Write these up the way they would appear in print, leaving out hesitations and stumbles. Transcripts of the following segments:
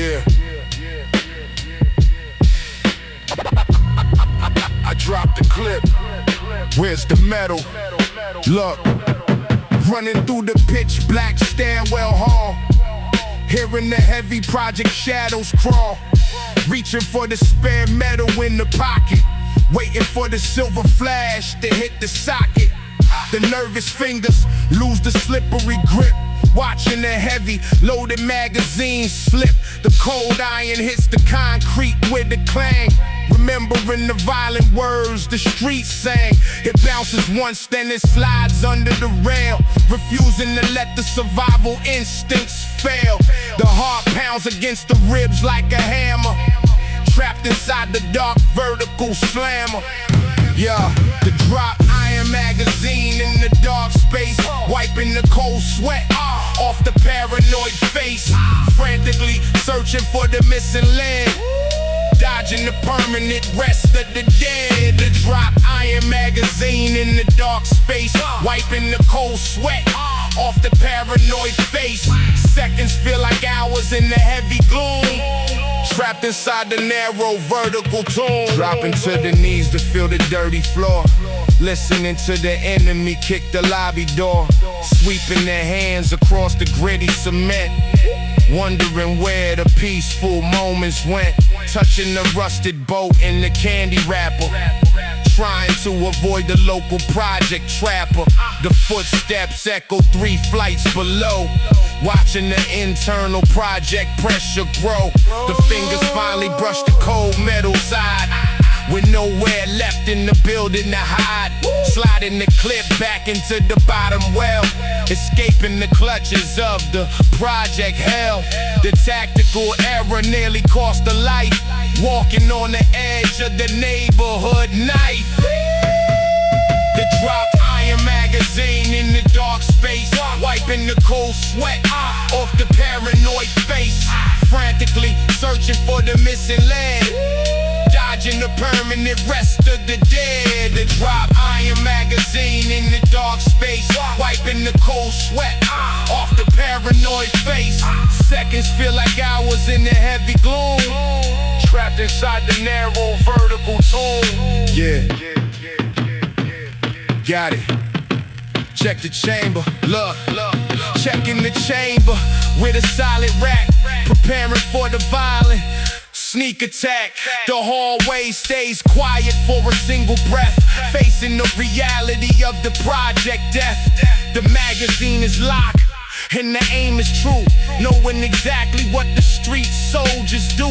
Yeah. I dropped the clip. Where's the metal? Look, running through the pitch black stairwell hall, hearing the heavy project shadows crawl, reaching for the spare metal in the pocket, waiting for the silver flash to hit the socket. The nervous fingers lose the slippery grip, watching the heavy loaded magazine slip. The cold iron hits the concrete with a clang, remembering the violent words the streets sang. It bounces once, then it slides under the rail, refusing to let the survival instincts fail. The heart pounds against the ribs like a hammer, trapped inside the dark vertical slammer. Yeah, the drop iron magazine in the dark space, wiping the cold sweat off the paranoid face, frantically searching for the missing leg, dodging the permanent rest of the dead. The drop iron magazine in the dark space, wiping the cold sweat off the paranoid face. Seconds feel like hours in the heavy gloom, trapped inside the narrow vertical tomb. Dropping to the knees to feel the dirty floor, listening to the enemy kick the lobby door, sweeping their hands across the gritty cement, wondering where the peaceful moments went, touching the rusted boat in the candy wrapper, trying to avoid the local project trapper. The footsteps echo 3 flights below, watching the internal project pressure grow. The fingers finally brush the cold metal side, with nowhere left in the building to hide, sliding the clip back into the bottom well, escaping the clutches of the project hell. The tactical error nearly cost a life, walking on the edge of the neighborhood knife. The drop iron magazine in the dark space, wiping the cold sweat off the paranoid face, frantically searching for the missing leg, dodging the permanent rest of the dead. The drop iron magazine in the dark space, wiping the cold sweat off the paranoid face. Seconds feel like hours in the heavy gloom, trapped inside the narrow vertical tomb. Yeah, got it. Check the chamber, look, checking the chamber with a solid rack, preparing for the violent sneak attack. The hallway stays quiet for a single breath, facing the reality of the project death. The magazine is locked and the aim is true, knowing exactly what the street soldiers do,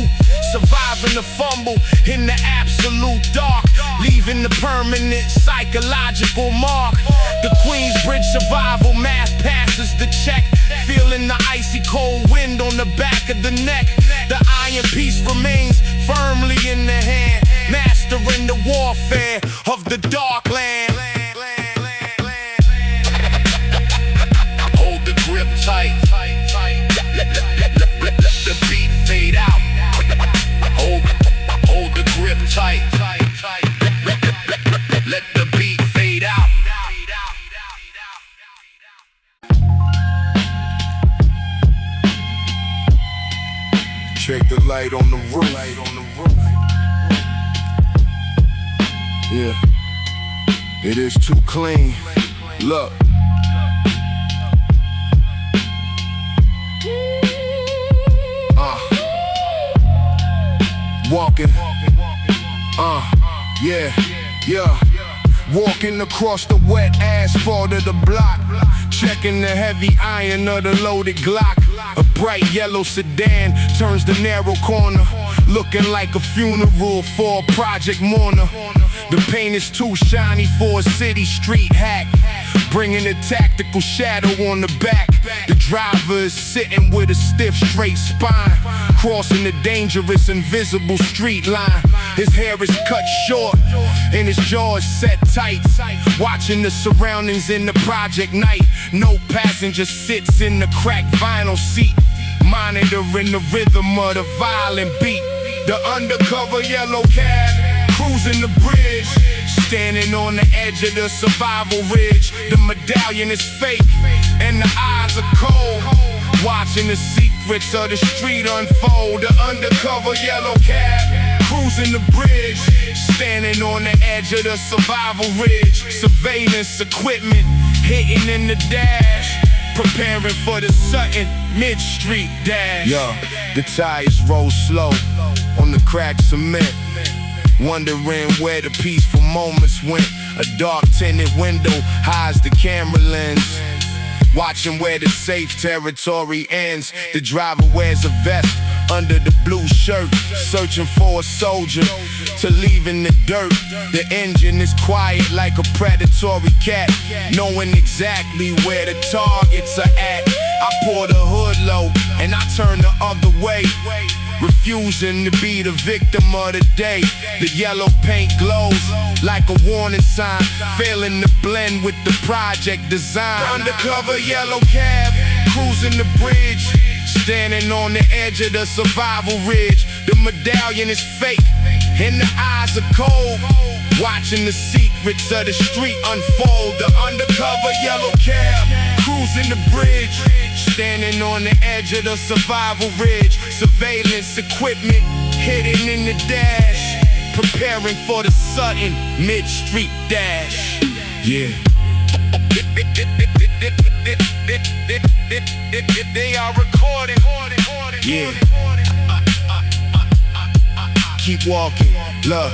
surviving the fumble in the absolute dark, leaving the permanent psychological mark. The Queensbridge survival math passes the check, feeling the icy cold wind on the back of the neck. The iron piece remains firmly in the hand, mastering the warfare of the dark land. Hold the grip tight, let the beat fade out. Hold the grip tight, let the beat fade out. Check the light on the roof. Yeah, it is too clean. Look. Walking. Yeah. Walking across the wet asphalt of the block, checking the heavy iron of the loaded Glock. A bright yellow sedan turns the narrow corner, looking like a funeral for a project mourner. The paint is too shiny for a city street hack, bringing a tactical shadow on the back. The driver is sitting with a stiff straight spine, crossing the dangerous invisible street line. His hair is cut short and his jaw is set tight, watching the surroundings in the project night. No passenger sits in the cracked vinyl seat, monitoring the rhythm of the violent beat. The undercover yellow cab cruising the bridge, standing on the edge of the survival ridge. The medallion is fake and the eyes are cold, watching the secrets of the street unfold. The undercover yellow cab, cruising the bridge, standing on the edge of the survival ridge. Surveillance equipment hitting in the dash, preparing for the Sutton mid-street dash. Yo, the tires roll slow on the cracked cement, wondering where the peaceful moments went. A dark tinted window hides the camera lens, watching where the safe territory ends. The driver wears a vest under the blue shirt, searching for a soldier to leave in the dirt. The engine is quiet like a predatory cat, knowing exactly where the targets are at. I pour the hood low and I turn the other way, refusing to be the victim of the day. The yellow paint glows like a warning sign, failing to blend with the project design. Undercover yellow cab, cruising the bridge, standing on the edge of the survival ridge. The medallion is fake and the eyes are cold, watching the secrets of the street unfold. The undercover yellow cab, cruising the bridge, standing on the edge of the survival ridge. Surveillance equipment hidden in the dash, preparing for the Sutton mid-street dash. Yeah. They are recording. Yeah. Keep walking. Look.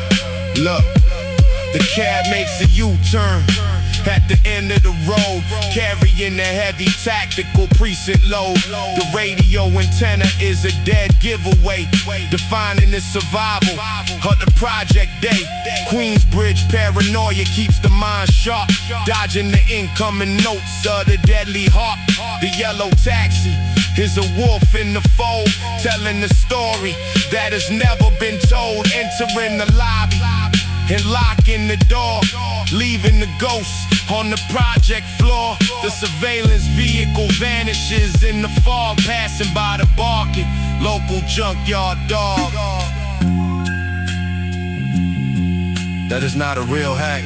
The cab makes a U-turn at the end of the road, carrying a heavy tactical precinct load. The radio antenna is a dead giveaway, defining the survival of the project day. Queensbridge paranoia keeps the mind sharp, dodging the incoming notes of the deadly harp. The yellow taxi is a wolf in the fold, telling the story that has never been told. Entering the lobby and locking the door, leaving the ghosts on the project floor. The surveillance vehicle vanishes in the fog, passing by the barking local junkyard dog. That is not a real hack.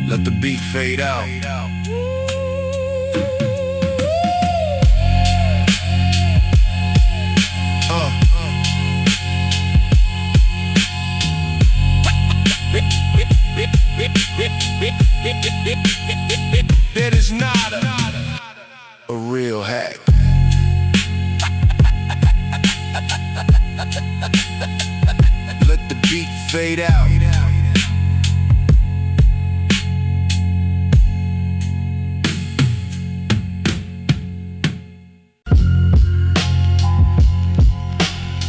Let the beat fade out. That is not a real hack. Let the beat fade out.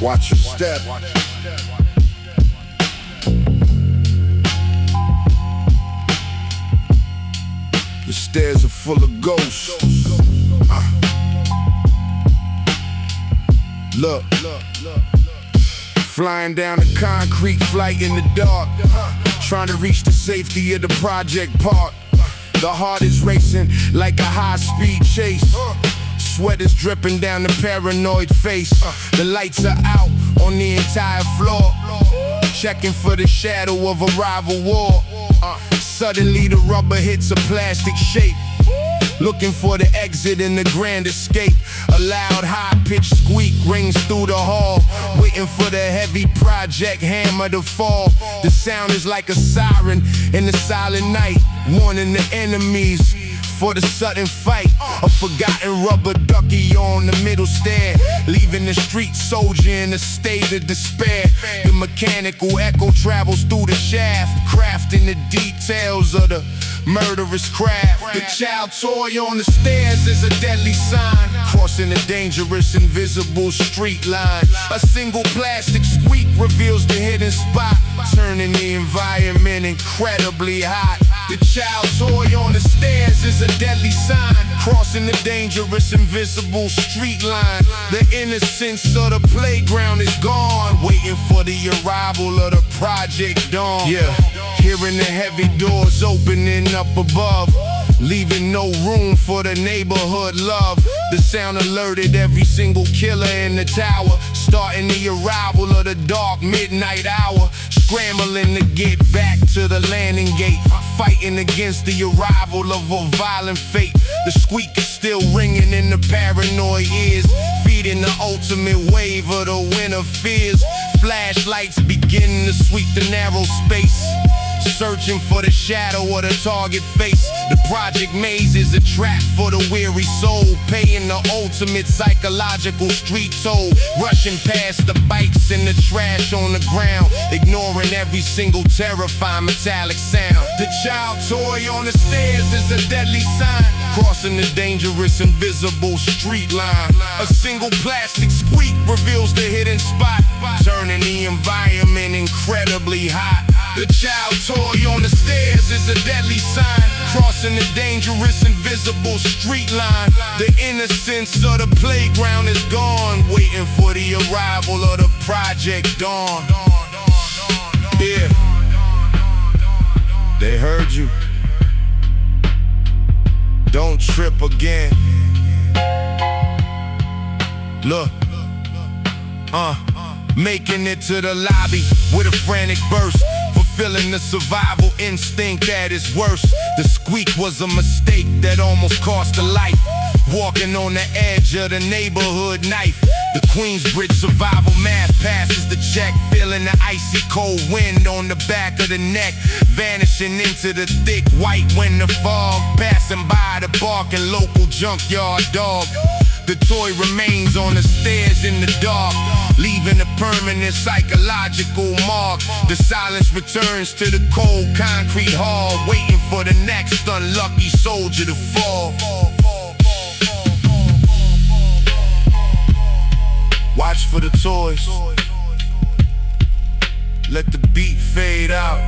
Watch your step. The stairs are full of ghosts. Look. Flying down the concrete, flight in the dark, trying to reach the safety of the project park. The heart is racing like a high-speed chase. Sweat is dripping down the paranoid face. The lights are out on the entire floor, checking for the shadow of a rival war. Suddenly the rubber hits a plastic shape, looking for the exit and the grand escape. A loud high-pitched squeak rings through the hall, waiting for the heavy project hammer to fall. The sound is like a siren in the silent night, warning the enemies for the sudden fight. A forgotten rubber ducky on the middle stair, leaving the street soldier in a state of despair. The mechanical echo travels through the shaft, crafting the details of the murderous craft. The child toy on the stairs is a deadly sign, crossing a dangerous invisible street line. A single plastic squeak reveals the hidden spot, turning the environment incredibly hot. The child toy on the stairs is a deadly sign, crossing the dangerous invisible street line. The innocence of the playground is gone, waiting for the arrival of the project dawn. Yeah, hearing the heavy doors opening up above, leaving no room for the neighborhood love. The sound alerted every single killer in the tower, starting the arrival of the dark midnight hour. Scrambling to get back to the landing gate, fighting against the arrival of a violent fate. The squeak is still ringing in the paranoid ears, feeding the ultimate wave of the winter fears. Flashlights begin to sweep the narrow space, searching for the shadow of the target face. The project maze is a trap for the weary soul, paying the ultimate psychological street toll. Rushing past the bikes and the trash on the ground, ignoring every single terrifying metallic sound. The child toy on the stairs is a deadly sign, crossing the dangerous invisible street line. A single plastic squeak reveals the hidden spot, turning the environment incredibly hot. The child toy on the stairs is a deadly sign, crossing the dangerous invisible street line. The innocence of the playground is gone, waiting for the arrival of the Project Dawn. Yeah, they heard you. Don't trip again. Look, making it to the lobby with a frantic burst, fulfilling the survival instinct at its worst. The squeak was a mistake that almost cost a life, walking on the edge of the neighborhood knife. The Queensbridge survival math passes the check, feeling the icy cold wind on the back of the neck, vanishing into the thick white winter fog, passing by the barking local junkyard dog. The toy remains on the stairs in the dark, leaving a permanent psychological mark. The silence returns to the cold concrete hall, waiting for the next unlucky soldier to fall. Watch for the toys, let the beat fade out.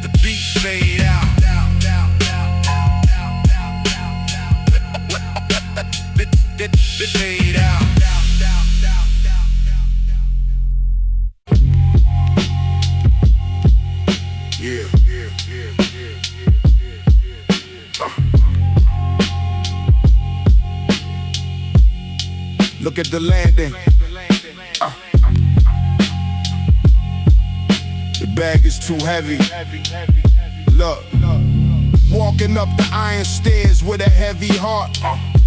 The beat fade out. Fade out. Yeah. Look at the landing. The bag is too heavy. Look, walking up the iron stairs with a heavy heart,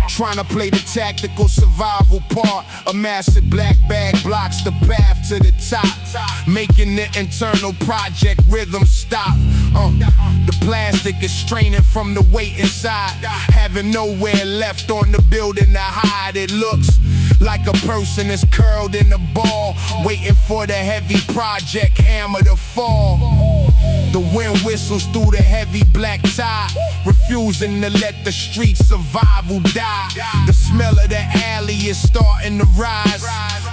trying to play the tactical survival part. A massive black bag blocks the path to the top, making the internal project rhythm stop. The plastic is straining from the weight inside, having nowhere left on the building to hide. It looks like a person is curled in a ball, waiting for the heavy project hammer to fall. The wind whistles through the heavy black tie, refusing to let the street survival die. The smell of the alley is starting to rise,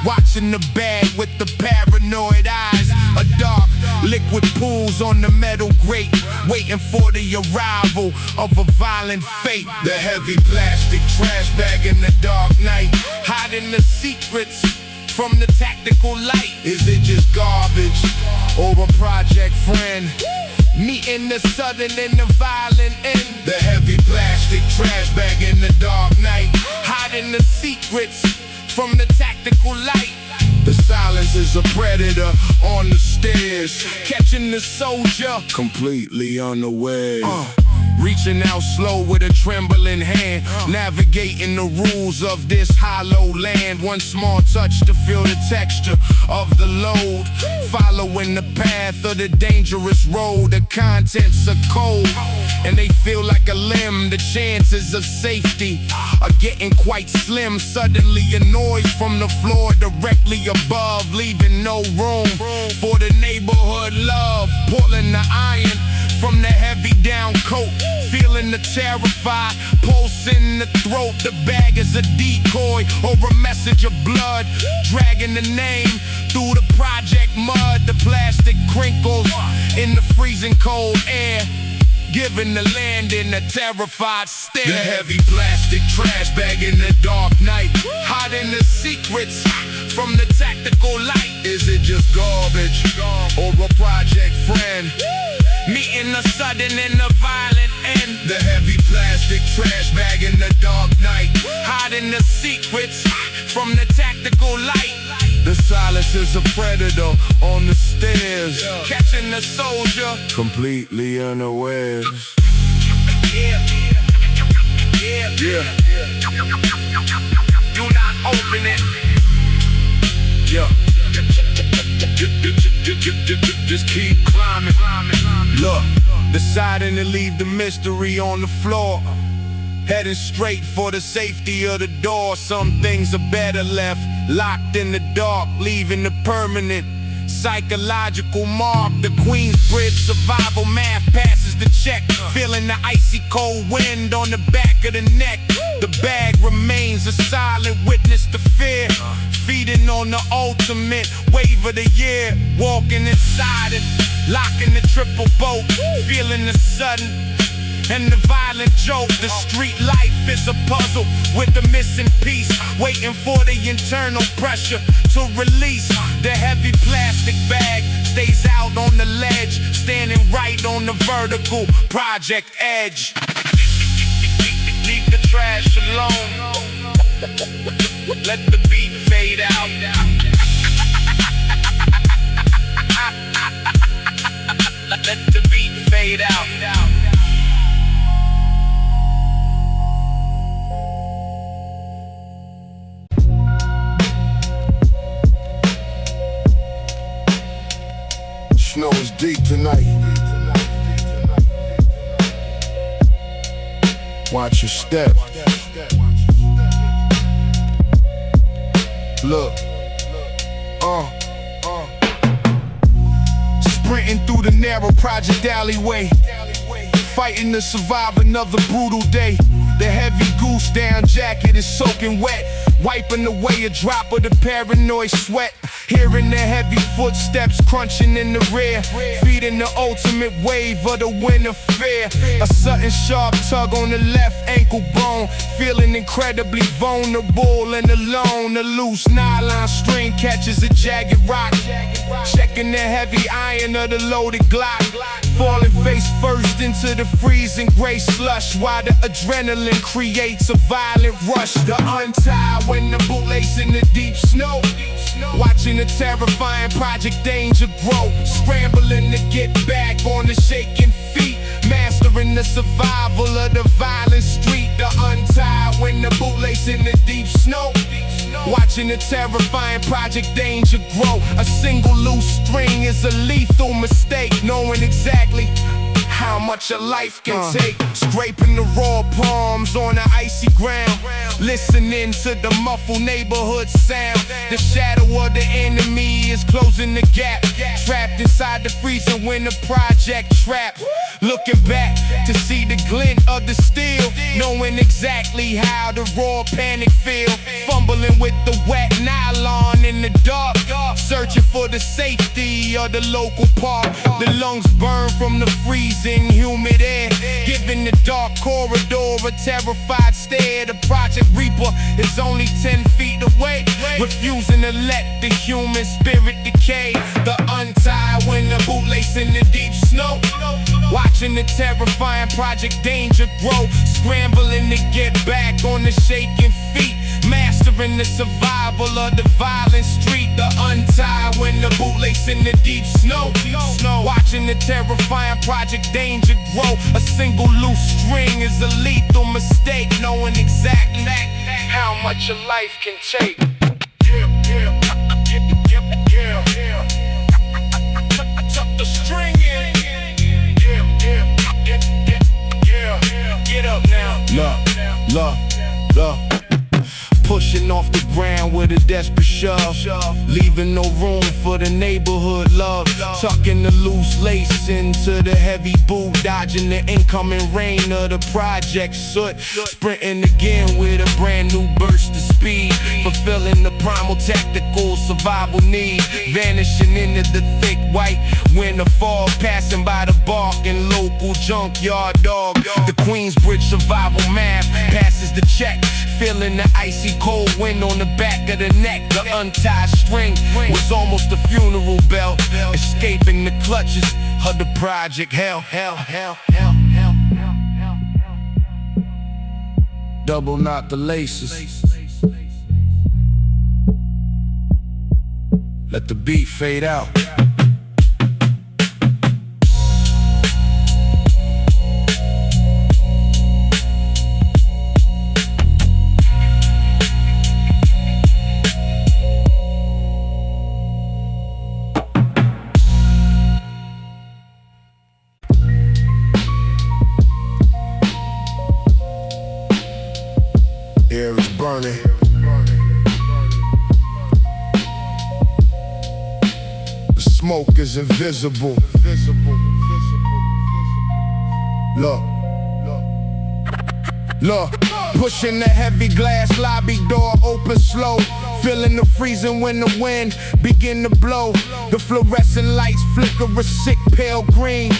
watching the bag with the paranoid eyes. A dark liquid pools on the metal grate, waiting for the arrival of a violent fate. The heavy plastic trash bag in the dark night, hiding the secrets from the tactical light. Is it just garbage or a project friend, meeting the sudden and the violent end? The heavy plastic trash bag in the dark night, hiding the secrets from the tactical light. The silence is a predator on the stairs, catching the soldier completely unaware. Reaching out slow with a trembling hand, navigating the rules of this hollow land. One small touch to feel the texture of the load, following the path of the dangerous road. The contents are cold and they feel like a limb. The chances of safety are getting quite slim. Suddenly a noise from the floor directly above, leaving no room for the neighborhood love. Pulling the iron from the heavy down coat, feeling the terrified pulse in the throat. The bag is a decoy or a message of blood, dragging the name through the project mud. The plastic crinkles in the freezing cold air, giving the landing a terrified stare. The heavy plastic trash bag in the dark night, hiding the secrets from the tactical light. Is it just garbage or a project friend, meeting the sudden and the violent in the heavy plastic trash bag in the dark night, hiding the secrets from the tactical light. The silence is a predator on the stairs, catching the soldier completely unawares. Yeah. Do not open it. Yeah. Just keep climbing. Look, deciding to leave the mystery on the floor, heading straight for the safety of the door. Some things are better left locked in the dark, leaving the permanent psychological mark. The Queensbridge survival math passes the check, feeling the icy cold wind on the back of the neck. The bag remains a silent witness to fear, feeding on the ultimate wave of the year. Walking inside it, locking the triple boat, feeling the sudden and the violent joke. The street life is a puzzle with the missing piece, waiting for the internal pressure to release. The heavy plastic bag stays out on the ledge, standing right on the vertical project edge. Leave the trash alone, let the beat fade out. Let the beat fade out. Snow is deep tonight. Watch your step. Look. Sprinting through the narrow project alleyway, fighting to survive another brutal day. The heavy goose down jacket is soaking wet, wiping away a drop of the paranoid sweat. Hearing the heavy footsteps crunching in the rear, feeding the ultimate wave of the winter fear. A sudden sharp tug on the left ankle bone, feeling incredibly vulnerable and alone. A loose nylon string catches a jagged rock, checking the heavy iron of the loaded Glock. Falling face first into the freezing gray slush, while the adrenaline creates a violent rush. The untie when the bootlace in the deep snow, watching the terrifying Project Danger grow, scrambling to get back on the shaking feet, mastering the survival of the violent street. The untie when the bootlace in the deep snow, watching the terrifying Project Danger grow. A single loose string is a lethal mistake, knowing exactly how much a life can take. Scraping the raw palms on the icy ground, listening to the muffled neighborhood sound. The shadow of the enemy is closing the gap, trapped inside the freezing winter project trap. Looking back to see the glint of the steel, knowing exactly how the raw panic feel. Fumbling with the wet nylon in the dark, searching for the safety of the local park. The lungs burn from the freezing humid air, giving the dark corridor a terrified stare. The Project Reaper is only 10 feet away, refusing to let the human spirit decay. The untie when the bootlace in the deep snow, watching the terrifying Project Danger grow, scrambling to get back on the shaking feet, mastering the survival of the violent street. The untie when the bootlace in the deep snow, watching the terrifying Project Danger grow. A single loose string is a lethal mistake, knowing exactly how much a life can take. Tuck the string in. Get up now. Look. Pushing off the ground with a desperate shove, leaving no room for the neighborhood love. Tucking the loose lace into the heavy boot, dodging the incoming rain of the project soot. Sprinting again with a brand new burst of speed, fulfilling the primal tactical survival need. Vanishing into the thick white winter fog, passing by the bark and local junkyard dog. The Queensbridge survival math passes the check, feeling the icy cold wind on the back of the neck. The untied string was almost a funeral bell, escaping the clutches of the project hell. Double knot the laces. Let the beat fade out. Air is burning. The smoke is invisible. Look, pushing the heavy glass lobby door open slow. Feeling the freezing when the wind begin to blow. The fluorescent lights flicker a sick pale green.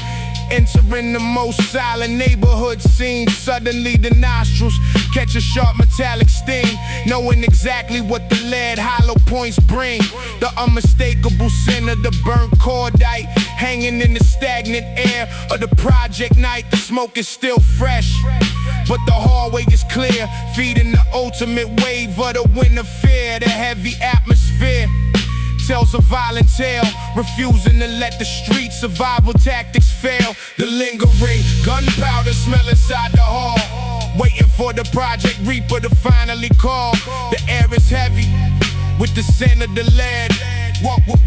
Entering the most silent neighborhood scene. Suddenly the nostrils catch a sharp metallic sting, knowing exactly what the lead hollow points bring. The unmistakable scent of the burnt cordite, hanging in the stagnant air of the project night. The smoke is still fresh, but the hallway is clear, feeding the ultimate wave of the winter fear. The heavy atmosphere tells a violent tale, refusing to let the street survival tactics fail. The lingering gunpowder smell inside the hall, waiting for the Project Reaper to finally call. The air is heavy with the scent of the lead,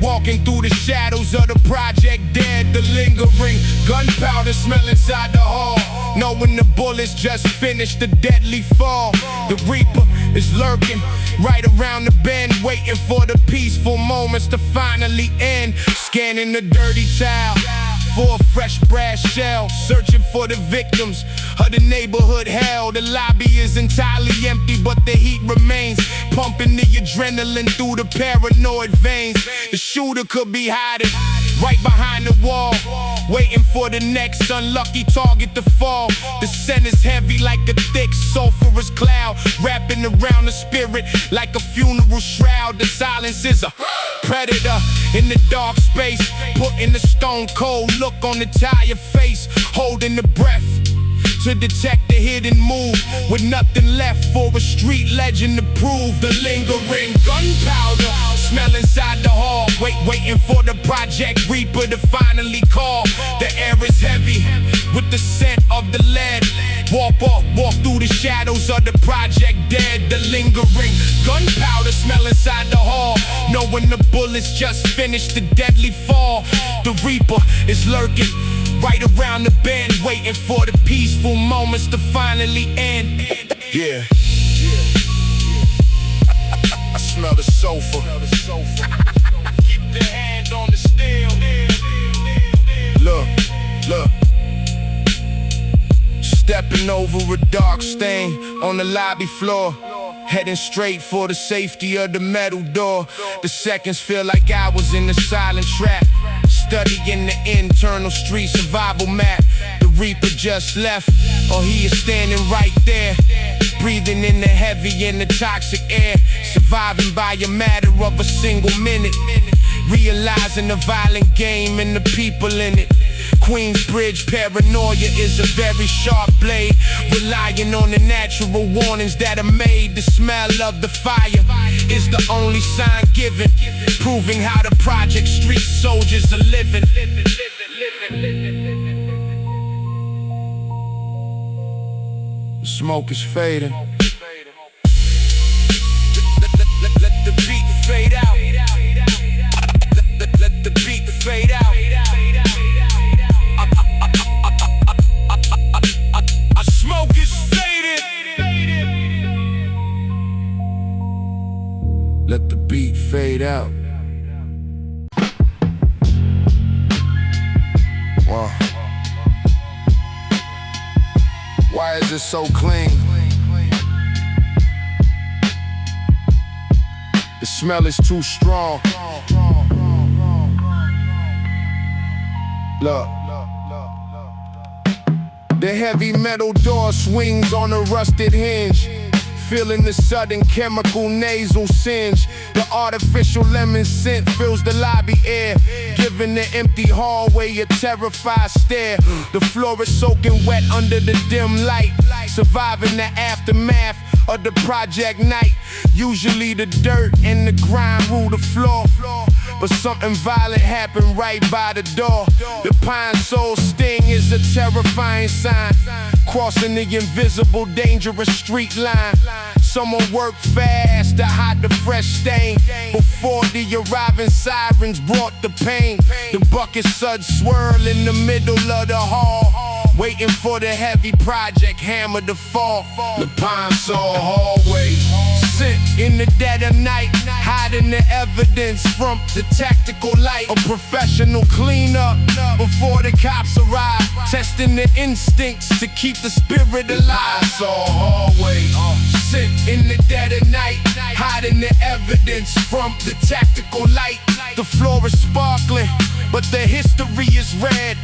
walking through the shadows of the project dead. The lingering gunpowder smell inside the hall, knowing the bullets just finished the deadly fall. The Reaper is lurking right around the bend, waiting for the peaceful moments to finally end. Scanning the dirty tile for a fresh brass shell, searching for the victims of the neighborhood hell. The lobby is entirely empty, but the heat remains, pumping the adrenaline through the paranoid veins. The shooter could be hiding right behind the wall, waiting for the next unlucky target to fall. The scent is heavy like a thick sulfurous cloud, wrapping around the spirit like a funeral shroud. The silence is a predator in the dark space, putting the stone cold look on the tired face, holding the breath to detect the hidden move, with nothing left for a street legend to prove. The lingering gunpowder smell inside the hall, waiting for the Project Reaper to finally call. The air is heavy with the scent of the lead. Walk through the shadows of the project dead. The lingering gunpowder smell inside the hall, knowing the bullets just finished the deadly fall. The Reaper is lurking right around the bend, waiting for the peaceful moments to finally end. Yeah, I smell the sulfur. Keep the hand on the steel. Look. Stepping over a dark stain on the lobby floor, heading straight for the safety of the metal door. The seconds feel like hours in the silent trap, studying the internal street survival map. The Reaper just left, or he is standing right there, breathing in the heavy and the toxic air, surviving by a matter of a single minute, realizing the violent game and the people in it. Queensbridge paranoia is a very sharp blade, relying on the natural warnings that are made. The smell of the fire is the only sign given, proving how the project street soldiers are living. The smoke is fading. Let the beat fade out. Let the beat fade out. Smoke is faded. Let the beat fade out. Wow. Why is it so clean? The smell is too strong. Look. The heavy metal door swings on a rusted hinge, Feeling the sudden chemical nasal singe. The artificial lemon scent fills the lobby air, giving the empty hallway a terrified stare. The floor is soaking wet under the dim light, surviving the aftermath of the project night. Usually the dirt and the grime rule the floor, but something violent happened right by the door. The pine sol sting is a terrifying sign, crossing the invisible dangerous street line. Someone worked fast to hide the fresh stain before the arriving sirens brought the pain. The bucket suds swirl in the middle of the hall, waiting for the heavy project hammer to fall. The pine sol hallway, sit in the dead of night, hiding the evidence from the tactical light. A professional cleanup before the cops arrive, testing the instincts to keep the spirit alive. Pine sol hallway, sit in the dead of night, hiding the evidence from the tactical light. The floor is sparkling, but the history is red.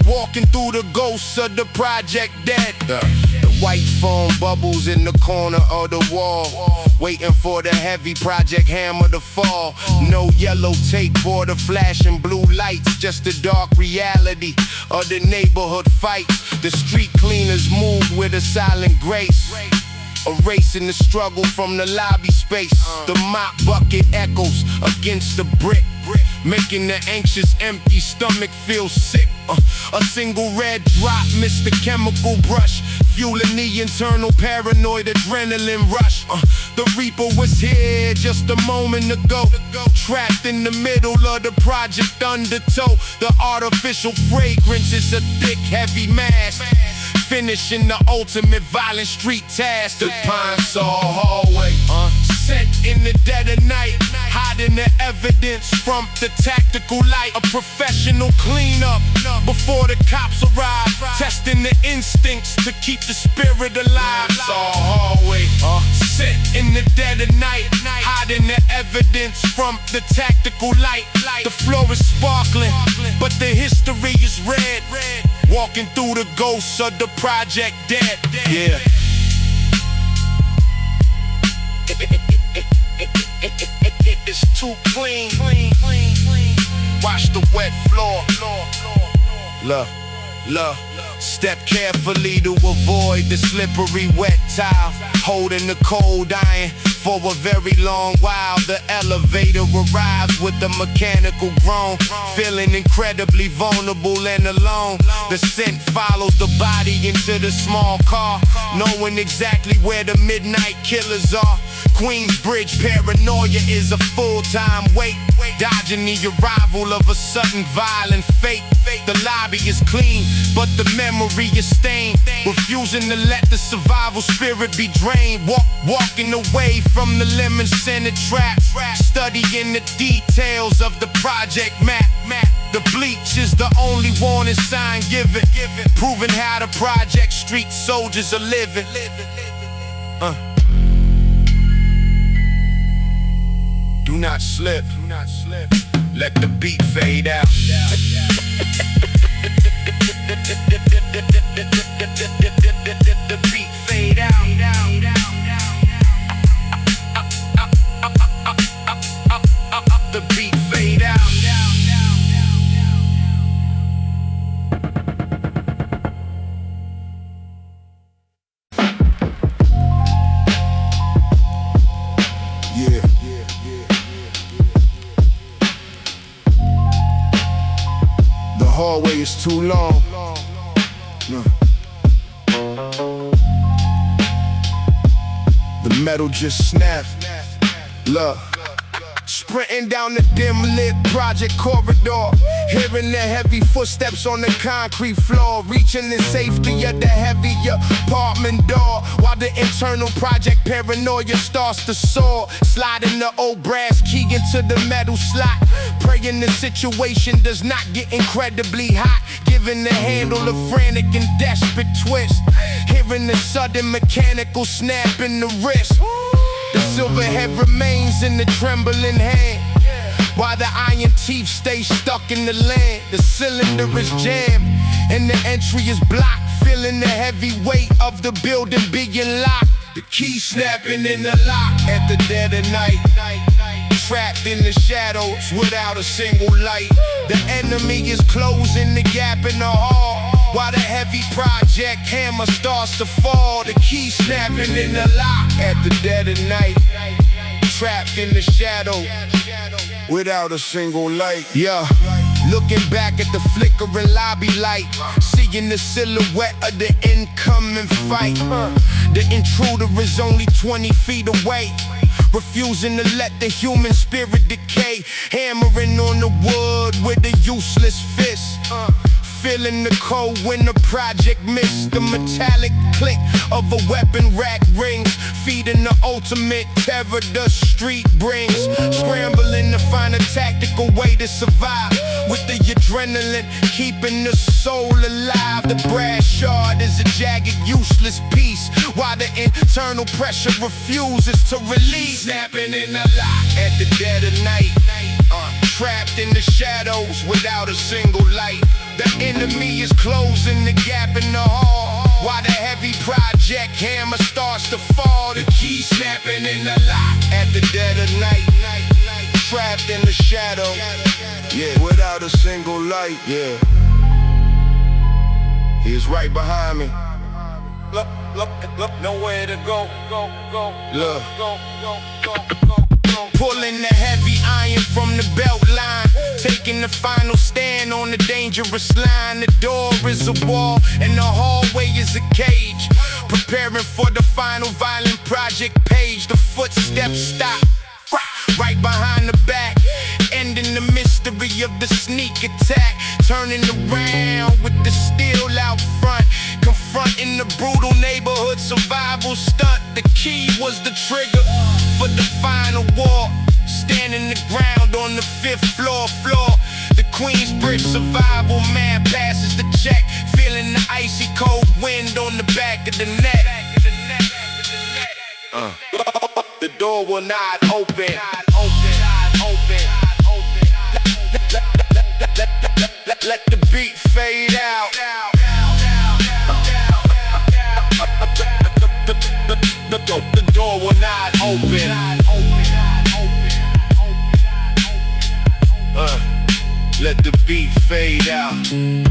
Walking through the ghosts of the project dead. The white foam bubbles in the corner of the wall, waiting for the heavy project hammer to fall. No yellow tape or the flashing blue lights, just the dark reality of the neighborhood fights. The street cleaners move with a silent grace, erasing the struggle from the lobby space. The mop bucket echoes against the brick, making the anxious empty stomach feel sick. A single red drop missed the chemical brush, fueling the internal paranoid adrenaline rush. The reaper was here just a moment ago, trapped in the middle of the project undertow. The artificial fragrance is a thick, heavy mask, finishing the ultimate violent street task. The pine sol hallway, set in the dead of night, hiding the evidence from the tactical light. A professional cleanup before the cops arrive, testing the instincts to keep the spirit alive. Pine sol hallway, set in the dead of night, hiding the evidence from the tactical light. The floor is sparkling, but the history is red. Walking through the ghosts of the project dead. Yeah. It's too clean. Watch the wet floor. Look. Step carefully to avoid the slippery wet tile, holding the cold iron for a very long while. The elevator arrives with a mechanical groan, feeling incredibly vulnerable and alone. The scent follows the body into the small car, knowing exactly where the midnight killers are. Queensbridge paranoia is a full-time wait, dodging the arrival of a sudden violent fate. The lobby is clean, but the memory is stained, refusing to let the survival spirit be drained. Walking away from the lemon-scented trap, studying the details of the project map. The bleach is the only warning sign given, proving how the project street soldiers are living. Do not slip. Let the beat fade out. The beat fade out. The beat fade out. The hallway is too long. The metal just snapped. Look. Sprinting down the dim-lit project corridor, hearing the heavy footsteps on the concrete floor, reaching the safety of the heavy apartment door, while the internal project paranoia starts to soar. Sliding the old brass key into the metal slot, praying the situation does not get incredibly hot, giving the handle a frantic and desperate twist, hearing the sudden mechanical snap in the wrist. The silver head remains in the trembling hand, while the iron teeth stay stuck in the land. The cylinder is jammed and the entry is blocked, feeling the heavy weight of the building being locked. The key snapping in the lock at the dead of night. Trapped in the shadows without a single light. The enemy is closing the gap in the hall, while the heavy project hammer starts to fall. The key snapping in the lock at the dead of night. Trapped in the shadow without a single light. Yeah. Looking back at the flickering lobby light, seeing the silhouette of the incoming fight. The intruder is only 20 feet away, refusing to let the human spirit decay. Hammering on the wood with a useless fist, feeling the cold when the project missed. The metallic click of a weapon rack rings, feeding the ultimate terror the street brings. Scrambling to find a tactical way to survive, with the adrenaline keeping the soul alive. The brass shard is a jagged, useless piece, while the internal pressure refuses to release. Snapping in the lock at the dead of night. Trapped in the shadows without a single light. The enemy is closing the gap in the hall, while the heavy project hammer starts to fall. The key snapping in the lock at the dead of night. Trapped in the shadow, yeah, without a single light, yeah. He's right behind me. Look, nowhere to go. Look. Pulling the heavy iron from the belt line, taking the final stand on the dangerous line. The door is a wall and the hallway is a cage, preparing for the final violent project page. The footsteps stop right behind the back, ending the mystery of the sneak attack. Turning around with the steel out front, confronting the brutal neighborhood survival stunt. The key was the trigger for the final war. Standing the ground on the 5th floor. The Queensbridge survival man passes the check, feeling the icy cold wind on the back of the neck. The door will not open. Let the beat fade out. The door will not open. Let the beat fade out.